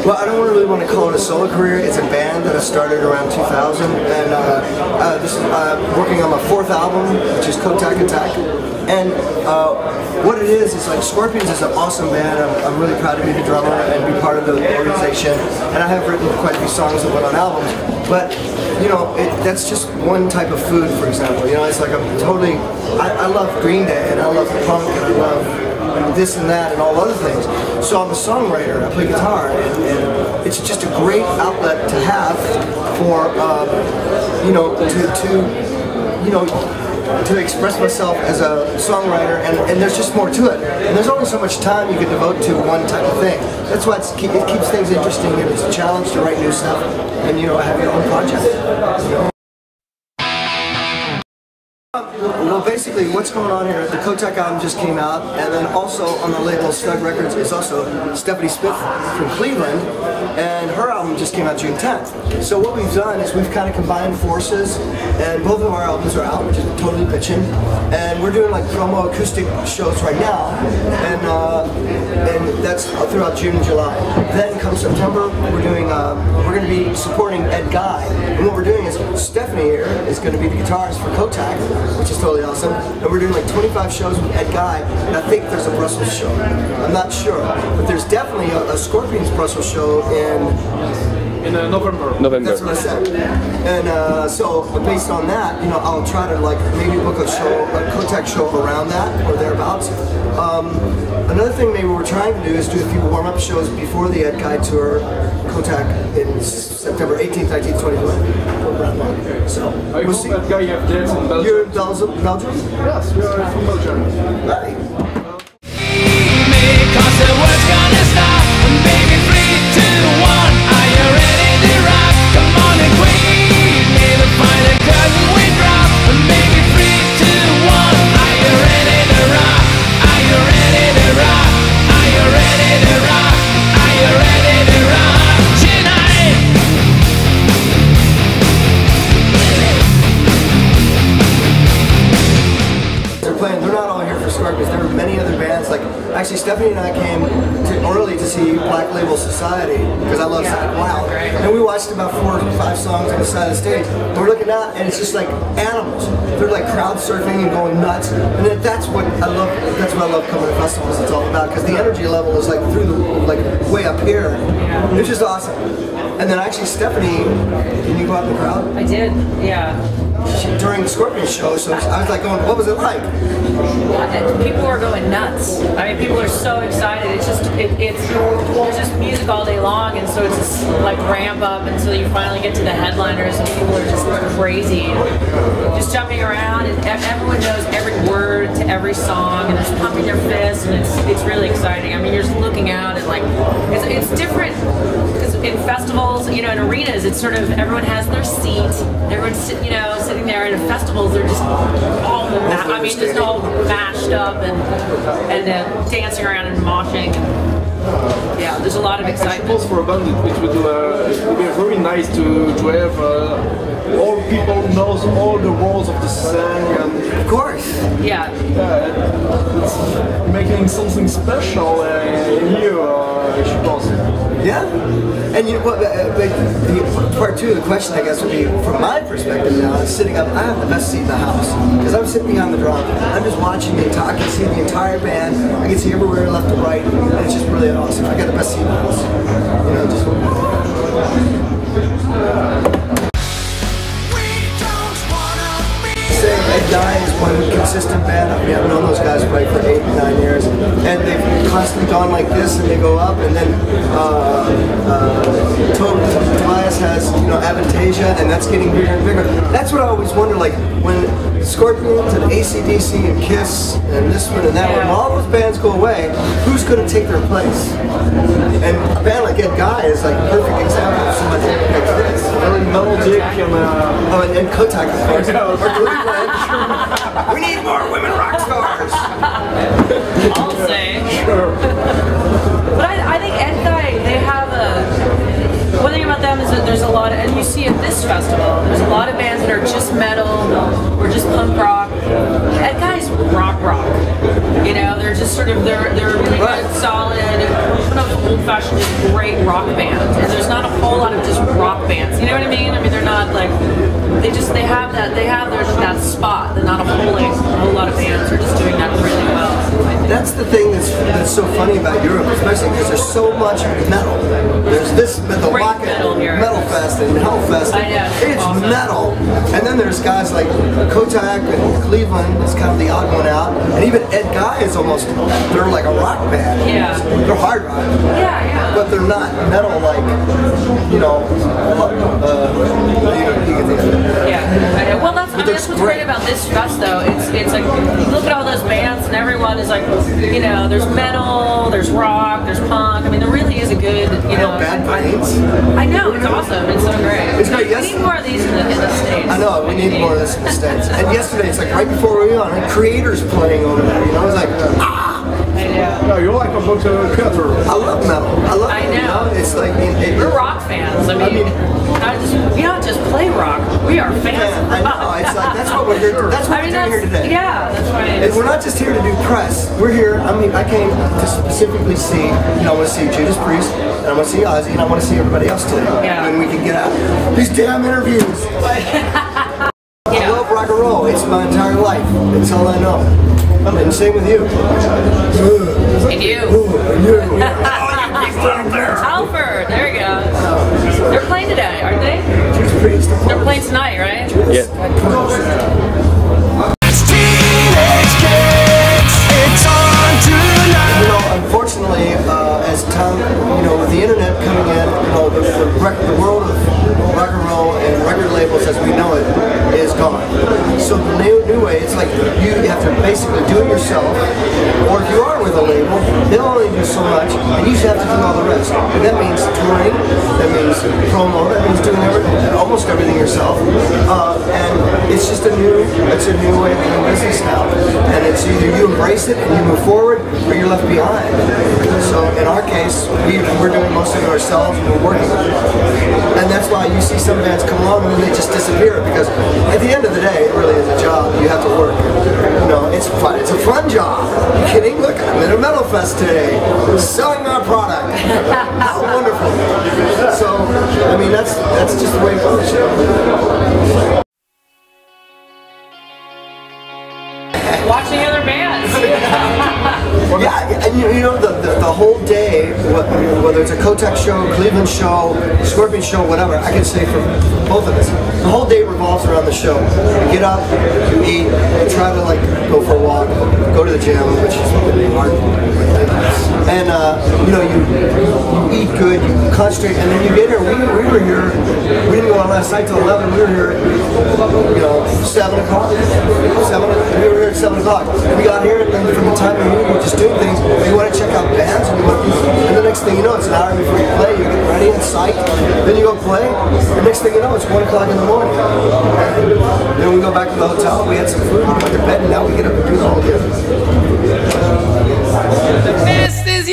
Well, I don't really want to call it a solo career. It's a band that I started around 2000, and this is working on my 4th album, which is Kottak Attack. And what it is like Scorpions is an awesome band. I'm really proud to be the drummer and be part of the organization. And I have written quite a few songs that went on albums. But you know, that's just one type of food, for example. You know, it's like I love Green Day and I love punk and I love this and that and all other things. So I'm a songwriter, I play guitar, and it's just a great outlet to have for, you know, to express myself as a songwriter, and there's just more to it. And there's only so much time you can devote to one type of thing. That's why it keeps things interesting, and it's a challenge to write new stuff, and you know, have your own project. You know? Well, basically, what's going on here, the Kottak album just came out, and then also on the label Snug Records is also Stephanie Smith from Cleveland, and her album just came out June 10th. So what we've done is we've kind of combined forces, and both of our albums are out, which is totally bitchin', and we're doing like promo acoustic shows right now, and that's throughout June and July. Then come September, we're going to be supporting Ed Guy, and what we're doing is Stephanie here is going to be the guitarist for Kottak, which is totally awesome. And we're doing like 25 shows with Ed Guy, and I think there's a Brussels show. I'm not sure, but there's definitely a Scorpions Brussels show in November. That's what I said. And so based on that, you know, I'll try to like maybe book a Kottak show around that or thereabouts. Another thing maybe we're trying to do is do a few warm-up shows before the Ed Guy tour, Kottak, in September 18th, 19th, 20th. So we'll see. Ed Guy, you have dates in Belgium. You're in Belgium? Yes, we are from Belgium. Right. There were many other bands, like actually Stephanie and I came early to see Black Label Society because I love Wow, and we watched about 4 or 5 songs on the side of the stage. And we're looking out, and it's just like animals. They're like crowd surfing and going nuts, and that's what I love. That's what I love coming to festivals. It's all about because the energy level is like through the way up here. It's just awesome. And then actually Stephanie, can you go out in the crowd? I did, yeah. During the Scorpions show, so I was like going, what was it like? People are going nuts. I mean, people are so excited. It's just, it's just music all day long, and so it's just like ramp up until you finally get to the headliners, and people are just crazy, just jumping around, and everyone knows every word to every song, and they're pumping their fists, and it's really exciting. I mean, you're just looking out, and like, it's different because in festivals, you know, in arenas, it's sort of everyone has their seat, everyone's, you know, sitting there. And in festivals, they're just all, just all mashed up and dancing around and moshing. Yeah, there's a lot of excitement. I suppose for a band, it would be very nice to have all people knows all the words of the song. And of course. Yeah. It's making something special in you, I suppose. Yeah, and you know what? The part 2 of the question, I guess, would be from my perspective now. Sitting up, I have the best seat in the house because I'm sitting behind the drum. I'm just watching me talk. I can see the entire band. I can see everywhere left to right, and it's just really awesome. I got the best seat in the house. You know, just. Ed Guy is one consistent band. I mean, I've known those guys probably for 8 or 9 years, and they've constantly gone like this, and they go up, and then Tobias has, you know, Avantasia, and that's getting bigger and bigger. That's what I always wonder, like when Scorpions and AC/DC and Kiss and this one and that one, when all those bands go away, who's going to take their place? And a band like Ed Guy is like a perfect example of somebody like this. Very melodic and Kottak, of course. We need more women rock stars. I'll say. Sure. But I think Ed Guy, they have one thing about them is that there's a lot of, and you see at this festival, there's a lot of bands that are just metal or just punk rock. Ed Guy's rock. You know, they're just sort of, they're really good, solid, put up old fashioned and great rock band, and there's not a whole lot of just rock bands. You know what I mean? I mean, they're not like they have that spot. They're not a whole lot of bands are just doing that really well. That's the thing that's so funny about Europe, especially because there's so much metal. There's the Rocket Metal Fest and Hellfest. It's awesome. Metal. And then there's guys like Kottak and Kleveland is kind of the odd one out. And even Ed Guy is almost, they're like a rock band. Yeah. They're hard rock. Yeah, yeah. But they're not metal like, you know, you get the idea. Yeah. Well, that's what's great about this fest, though. It's like, you look at all those bands and everyone is like, you know, there's metal, there's rock, there's punk. I mean, there really is a good, you know. Bad Brains. I know, it's awesome. It's so great. It's great. We need more of these in the States. I know, we need more of this in the States. And yesterday, it's like right before we were on, Creators playing over there. You know, it was like, ah! No, you're like a bunch of cutter. I love metal. I love it. You know? It's like we're rock fans. I mean we don't just play rock. We are fans of rock. I know. It's like that's what we're here. That's what we're doing here today. Yeah, that's right. We're not just here to do press. We're here. I mean, I came to specifically see. You know, I want to see Judas Priest, and I want to see Ozzy, and I want to see everybody else today. Yeah. And we can get out these damn interviews. I love rock and roll. It's my entire life. It's all I know. And same with you. And you. And you. Halford, there you go. They're playing today, aren't they? They're playing tonight, right? Yeah. You know, unfortunately, as time, you know, with the internet coming in, you know, the world of rock and roll and record labels as we know it is gone. So the new way, it's like you have to basically do it yourself, or if you are with a label, they'll only do so much, and you just have to do all the rest. And that means touring, that means promo, that means doing almost everything yourself. And it's just a new way of doing business now. And it's either you embrace it and you move forward, or you're left behind. So in our case, we're doing most of it ourselves, and we're working with it. And that's why you see some bands come along and then they just disappear, because at the end of the day, it really is a job. You have to work. You know, it's fun. It's a fun job. Are you kidding? Look, I'm at a Metal Fest today, selling my product. How wonderful! So, I mean, that's just the way it goes. Watching other bands. Yeah, and you know the whole day, whether it's a Kottak show, Cleveland show, Scorpion show, whatever, I can say for both of us, the whole day revolves around the show. You get up, you eat, you try to like go for a walk, go to the gym, which is really hard, and you know you eat good, you concentrate, and then you get here. We were here. We didn't go on last night till 11. We were here, you know, 7 o'clock. We were here at 7 o'clock. We got here, and then from the time we were just doing things, we want to check out bands, and the next thing you know, it's an hour before you play. You get ready and psyched. Then you go play. The next thing you know, it's 1 o'clock in the morning. And then we go back to the hotel. We had some food. We went to bed, and now we get up and do the whole day. The best is